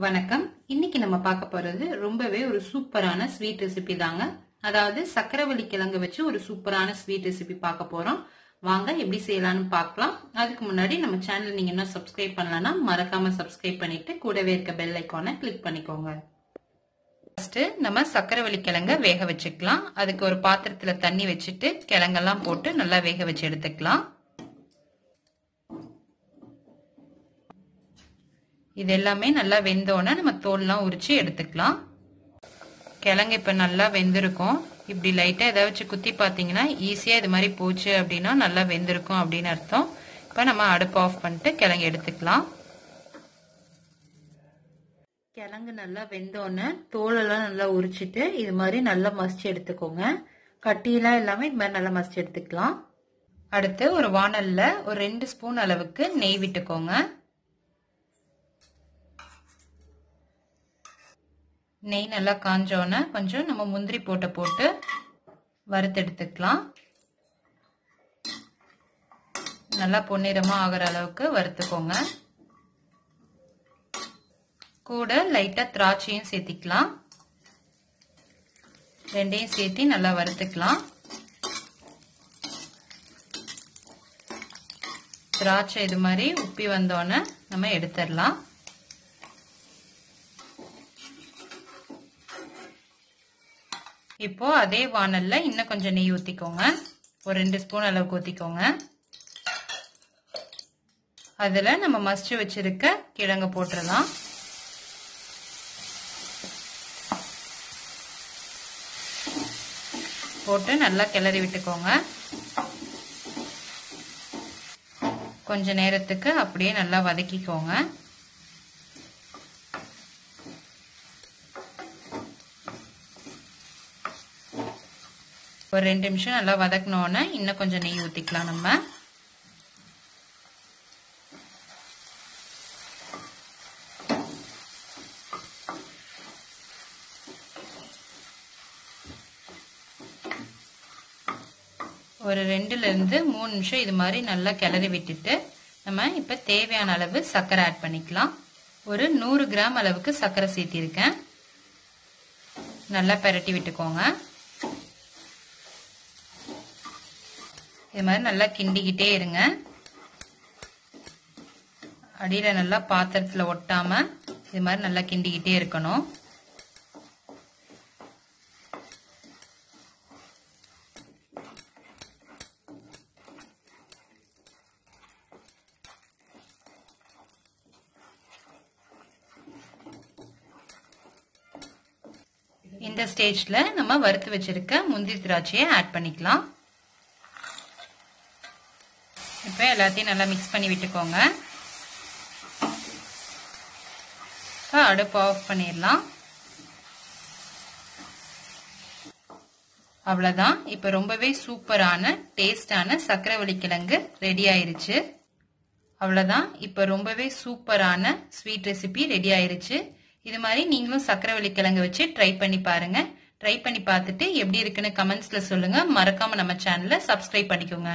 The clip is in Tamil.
வணக்கம். இன்னைக்கு நம்ம பார்க்க போறது ரொம்பவே ஒரு சூப்பரான ஸ்வீட் ரெசிபி தாங்க. அதாவது சக்கரவள்ளி கிழங்கு வச்சு ஒரு சூப்பரான ஸ்வீட் ரெசிபி பார்க்க போறோம். வாங்க எப்படி செய்யலாம்னு பார்க்கலாம். அதுக்கு முன்னாடி நம்ம சேனல் நீங்க இன்னும் சப்ஸ்கிரைப் பண்ணலன்னா மறக்காம சப்ஸ்கிரைப் பண்ணிட்டு கூடவே இருக்க பெல் ஐகானை கிளிக் பண்ணிக்கோங்க. ஃபர்ஸ்ட் நம்ம சக்கரவள்ளி கிழங்க வேக வச்சுக்கலாம். அதுக்கு ஒரு பாத்திரத்துல தண்ணி வச்சுட்டு கிழங்கெல்லாம் போட்டு நல்லா வேக வச்சு எடுத்துக்கலாம். இது எல்லாமே நல்லா வெந்தோன்னா நம்ம தோல்லாம் உரிச்சு எடுத்துக்கலாம். கிழங்கு இப்ப நல்லா வெந்திருக்கும். இப்படி லைட்டா ஏதாவது வச்சு குத்தி பாத்தீங்கன்னா ஈஸியா இது மாதிரி போச்சு அப்படின்னா நல்லா வெந்திருக்கும் அப்படின்னு அர்த்தம். இப்ப நம்ம அடுப்பு ஆஃப் பண்ணிட்டு கிழங்கு எடுத்துக்கலாம். கிழங்கு நல்லா வெந்தோன்னு தோலெல்லாம் நல்லா உரிச்சிட்டு இது மாதிரி நல்லா மசிச்சு எடுத்துக்கோங்க. கட்டியெல்லாம் எல்லாமே இது மாதிரி நல்லா மசிச்சு எடுத்துக்கலாம். அடுத்து ஒரு வாணல்ல ஒரு 2 ஸ்பூன் அளவுக்கு நெய் விட்டுக்கோங்க. நெய் நல்லா காஞ்சோன்னு கொஞ்சம் நம்ம முந்திரி போட்டு வறுத்து எடுத்துக்கலாம். நல்லா பொன்னிறமா ஆகிற அளவுக்கு வறுத்துக்கோங்க. கூட லைட்டா திராட்சையும் சேர்த்திக்கலாம். ரெண்டையும் சேர்த்து நல்லா வறுத்துக்கலாம். திராட்சை இது மாதிரி உப்பி வந்தோன்னு நம்ம எடுத்துடலாம். இப்போ அதே வாணல்ல இன்னும் கொஞ்சம் நெய் ஊத்திக்கோங்க. ஒரு 2 ஸ்பூன் அளவுக்கு ஊத்திக்கோங்க. அதுல நம்ம மசிச்சு வச்சிருக்க கிழங்கு போட்டுடலாம். போட்டு நல்லா கிளறி விட்டுக்கோங்க. கொஞ்ச நேரத்துக்கு அப்படியே நல்லா வதக்கிக்கோங்க. ஒரு 2 நிமிஷம் நல்லா வதக்கணும்னா இன்னும் கொஞ்சம் நெய் ஊத்திக்கலாம். நம்ம ஒரு 2ல இருந்து 3 நிமிஷம் இது மாதிரி நல்லா கிளறி விட்டுட்டு நம்ம இப்ப தேவையான அளவு சர்க்கரை ஆட் பண்ணிக்கலாம். ஒரு 100 கிராம் அளவுக்கு சர்க்கரை சேர்த்திருக்கேன். நல்லா பெரட்டி விட்டுக்கோங்க. இது மாதிரி நல்லா கிண்டிக்கிட்டே இருங்க. அடியில நல்லா பாத்திரத்துல ஒட்டாம இது மாதிரி நல்லா கிண்டிக்கிட்டே இருக்கணும். இந்த ஸ்டேஜ்ல நம்ம வறுத்து வச்சிருக்க முந்திரி திராட்சையை ஆட் பண்ணிக்கலாம். இப்போ எல்லாத்தையும் நல்லா மிக்ஸ் பண்ணி விட்டுக்கோங்க. அடுப்பு ஆஃப் பண்ணிடலாம். அவ்வளவுதான். இப்ப ரொம்பவே சூப்பரான டேஸ்டான சக்கரவள்ளி கிழங்கு ரெடி ஆயிருச்சு. அவ்வளவுதான். இப்ப ரொம்பவே சூப்பரான ஸ்வீட் ரெசிபி ரெடி ஆயிருச்சு. இது மாதிரி நீங்களும் சக்கரவள்ளி கிழங்கு வச்சு ட்ரை பண்ணி பாருங்க. ட்ரை பண்ணி பார்த்துட்டு எப்படி இருக்குன்னு கமெண்ட்ஸ்ல சொல்லுங்க. மறக்காம நம்ம சேனலை சப்ஸ்கிரைப் பண்ணிக்கோங்க.